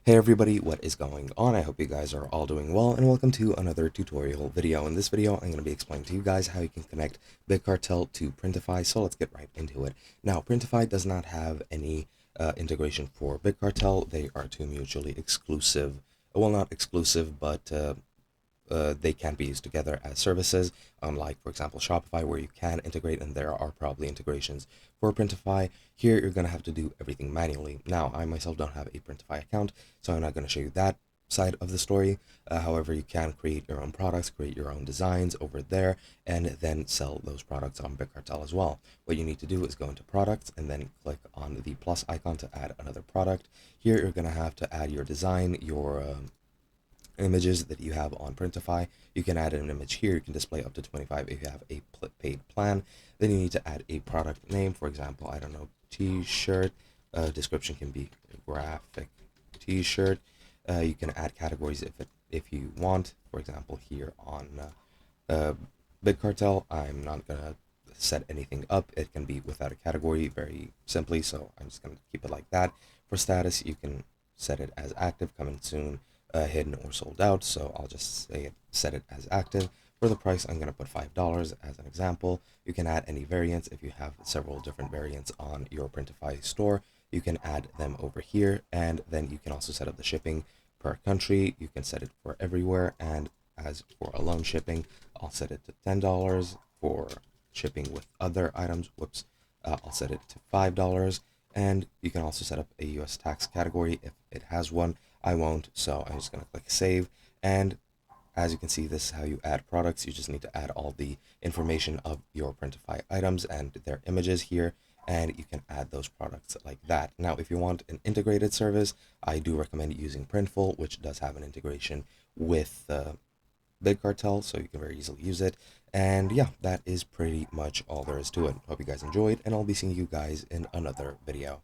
Hey everybody, what is going on? I hope you guys are all doing well, and welcome to another tutorial video. In this video, I'm going to be explaining to you guys how you can connect Cartel to Printify, so let's get right into it. Now, Printify does not have any integration for Cartel. They are two mutually exclusive, well, not exclusive, but they can be used together as services, like for example Shopify, where you can integrate, and there are probably integrations for Printify. Here you're going to have to do everything manually. Now, I myself don't have a Printify account, so I'm not going to show you that side of the story. However, you can create your own products, create your own designs over there, and then sell those products on Cartel as well. What you need to do is go into products and then click on the plus icon to add another product. Here you're going to have to add your design, your images that you have on Printify. You can add an image here. You can display up to 25 if you have a paid plan. Then you need to add a product name. For example, I don't know, t-shirt. Description can be graphic t-shirt. You can add categories if you want. For example, here on Big Cartel, I'm not gonna set anything up. It can be without a category very simply, so I'm just gonna keep it like that. For status, you can set it as active, coming soon, hidden, or sold out. So I'll just set it as active. For the price, I'm going to put $5 as an example. You can add any variants. If you have several different variants on your Printify store, you can add them over here, and then you can also set up the shipping per country. You can set it for everywhere, and as for alone shipping, I'll set it to $10. For shipping with other items, I'll set it to $5. And you can also set up a US tax category if it has one. I won't, so I'm just going to click save. And as you can see, this is how you add products. You just need to add all the information of your Printify items and their images here, and you can add those products like that. Now, if you want an integrated service, I do recommend using Printful, which does have an integration with Big Cartel, so you can very easily use it. And yeah, that is pretty much all there is to it. Hope you guys enjoyed, and I'll be seeing you guys in another video.